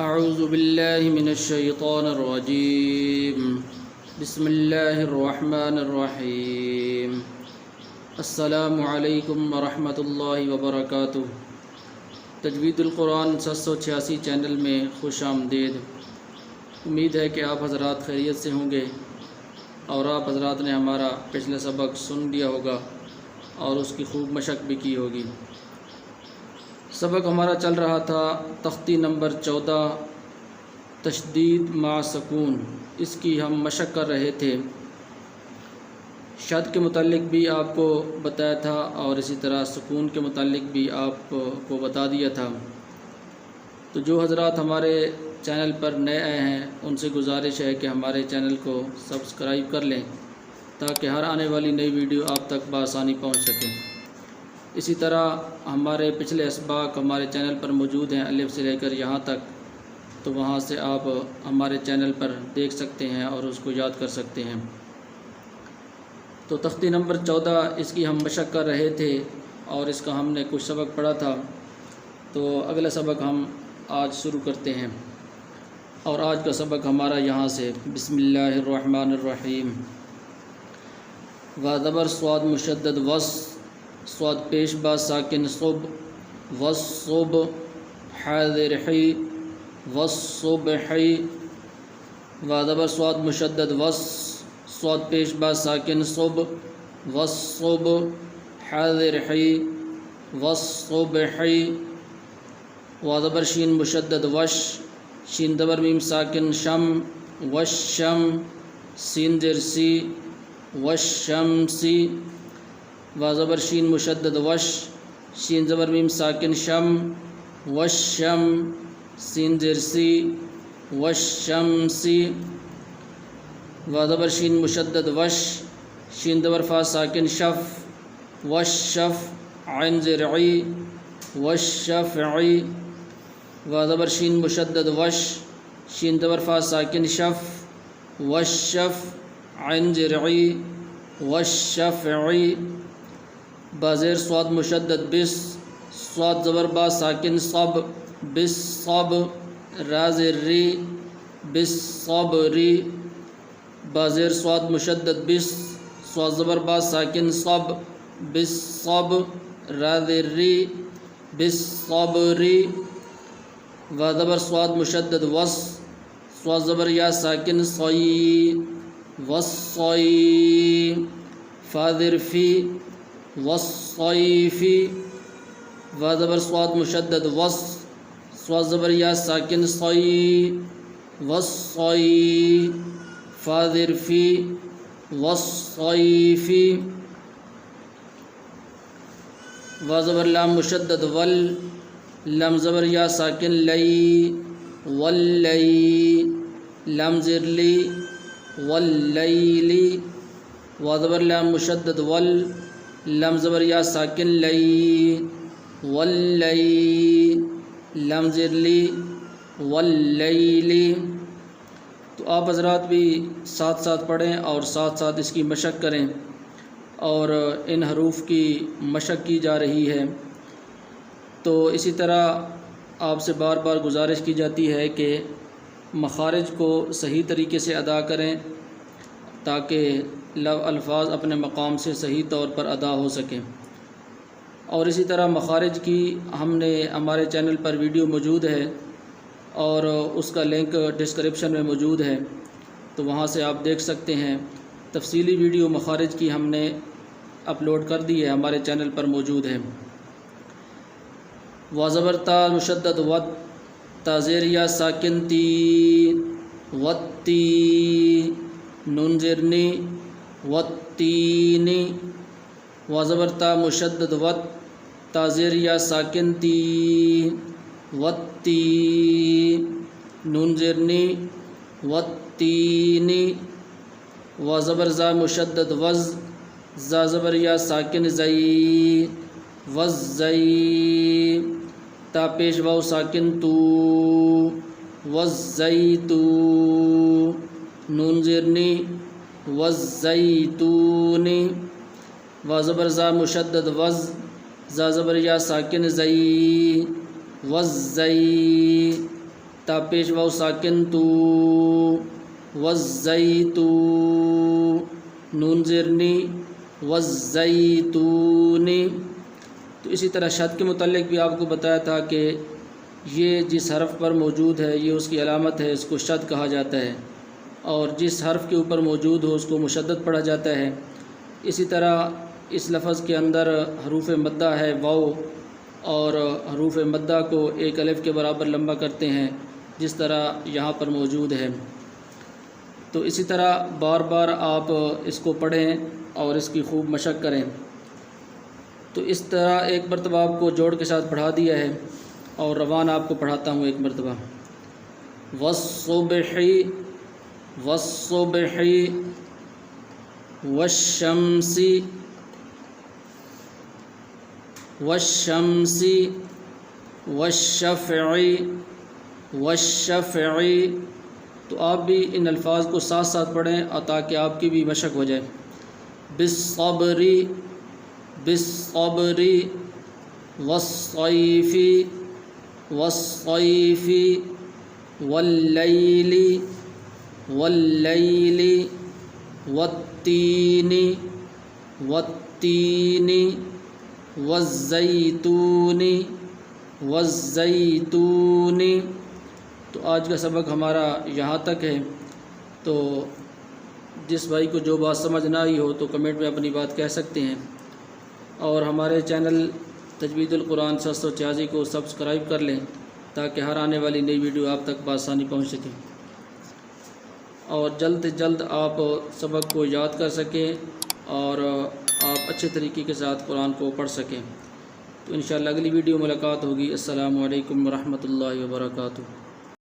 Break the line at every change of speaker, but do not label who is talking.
اعوذ باللہ من الشیطان الرجیم بسم اللہ الرحمن الرحیم السلام علیکم ورحمۃ اللہ وبرکاتہ۔ تجوید القرآن 786 چینل میں خوش آمدید۔ امید ہے کہ آپ حضرات خیریت سے ہوں گے اور آپ حضرات نے ہمارا پچھلا سبق سن لیا ہوگا اور اس کی خوب مشق بھی کی ہوگی۔ سبق ہمارا چل رہا تھا تختی نمبر 14 تشدید مع سکون، اس کی ہم مشق کر رہے تھے۔ شد کے متعلق بھی آپ کو بتایا تھا اور اسی طرح سکون کے متعلق بھی آپ کو بتا دیا تھا۔ تو جو حضرات ہمارے چینل پر نئے آئے ہیں ان سے گزارش ہے کہ ہمارے چینل کو سبسکرائب کر لیں تاکہ ہر آنے والی نئی ویڈیو آپ تک بآسانی پہنچ سکیں۔ اسی طرح ہمارے پچھلے اسباق ہمارے چینل پر موجود ہیں الف سے لے کر یہاں تک، تو وہاں سے آپ ہمارے چینل پر دیکھ سکتے ہیں اور اس کو یاد کر سکتے ہیں۔ تو تختی نمبر 14 اس کی ہم مشق کر رہے تھے اور اس کا ہم نے کچھ سبق پڑھا تھا، تو اگلا سبق ہم آج شروع کرتے ہیں۔ اور آج کا سبق ہمارا یہاں سے بسم اللہ الرحمن الرحیم۔ و زبر صاد مشدد وس، صاد پیش با ساکن صب، والصب حاضر حی، والصبحی۔ و زبر صاد مشدد وس، صاد پیش با ساکن صب، والصب حاضر حی، والصبحی۔ و زبر شین مشدد وش، شین زبر میم ساکن شم، والشم سین زیر سی، والشمسی۔ و زبر شین مشدد وش، شین زبر میم ساکن شم، والشم سین زیر سی، والشمسی۔ و زبر شین مشدد وش، شین زبر فا ساکن شف، والشف عین زیر عی، والشفعی۔ و زبر شین مشدد وش، شین زبر فا ساکن شف، والشف عین زیر عی، والشفعی۔ با زیر صاد مشدد بس، صاد زبر با ساکن صب، بالصب را زیر ری، بالصبری۔ با زیر صاد مشدد بس، صاد زبر با ساکن صب، بالصب را زیر ری، بالصبری۔ و زبر صاد مشدد وس، صاد زبر یا ساکن صی، والصی فا زیر فی، والصیفی۔ و زبر صاد مشدد وس، صاد زبر یا ساکن صی، والصی فا زیر فی، والصیفی۔ و زبر لام مشدد ول، لام زبر یا ساکن لی، واللی لام زیر لی، واللیلی۔ و زبر لام مشدد ول، لام زبر یا ساکن لی، واللی لام زیر لی، واللیلی۔ تو آپ حضرات بھی ساتھ ساتھ پڑھیں اور ساتھ ساتھ اس کی مشق کریں، اور ان حروف کی مشق کی جا رہی ہے۔ تو اسی طرح آپ سے بار بار گزارش کی جاتی ہے کہ مخارج کو صحیح طریقے سے ادا کریں تاکہ الفاظ اپنے مقام سے صحیح طور پر ادا ہو سکیں۔ اور اسی طرح مخارج کی ہمارے چینل پر ویڈیو موجود ہے اور اس کا لنک ڈسکرپشن میں موجود ہے، تو وہاں سے آپ دیکھ سکتے ہیں۔ تفصیلی ویڈیو مخارج کی ہم نے اپلوڈ کر دی ہے، ہمارے چینل پر موجود ہے۔ و زبر تا مشدد وت، تا زیر یا ساکن تی، وتی نون زیر نی، والتینی۔ و زبر تا مشدد وت، تا زیر یا ساکن تی، وتی نون زیر نی، والتینی۔ و زبر زا مشدد وز، زا زبر یا ساکن زئی، والزئی تا پیش واو ساکن تو، والزیتو نون زیر نی، والزیتونی۔ و زبر زا مشدد وز، زا زبر یا ساکن زئی، والزئی تا پیش واو ساکن تو، والزیتو نون زیرنی والزیتونی۔ تو اسی طرح شد کے متعلق بھی آپ کو بتایا تھا کہ یہ جس حرف پر موجود ہے یہ اس کی علامت ہے، اس کو شد کہا جاتا ہے، اور جس حرف کے اوپر موجود ہو اس کو مشدد پڑھا جاتا ہے۔ اسی طرح اس لفظ کے اندر حروف مدہ ہے واو، اور حروف مدہ کو ایک الف کے برابر لمبا کرتے ہیں جس طرح یہاں پر موجود ہے۔ تو اسی طرح بار بار آپ اس کو پڑھیں اور اس کی خوب مشق کریں۔ تو اس طرح ایک مرتبہ آپ کو جوڑ کے ساتھ پڑھا دیا ہے، اور روان آپ کو پڑھاتا ہوں ایک مرتبہ۔ والصبح والصبح والشمس والشمس والشفع والشفع۔ تو آپ بھی ان الفاظ کو ساتھ ساتھ پڑھیں تاکہ آپ کی بھی مشق ہو جائے۔ بالصبر بالصبر والصیف والصیف واللیل واللیل والتین والتین والزیتون والزیتون۔ تو آج کا سبق ہمارا یہاں تک ہے۔ تو جس بھائی کو جو بات سمجھ نہ آئی ہو تو کمنٹ میں اپنی بات کہہ سکتے ہیں، اور ہمارے چینل تجوید القرآن 786 کو سبسکرائب کر لیں تاکہ ہر آنے والی نئی ویڈیو آپ تک بآسانی پہنچ سکے، اور جلد از جلد آپ سبق کو یاد کر سکیں اور آپ اچھے طریقے کے ساتھ قرآن کو پڑھ سکیں۔ تو انشاءاللہ اگلی ویڈیو ملاقات ہوگی۔ السلام علیکم ورحمۃ اللہ وبرکاتہ۔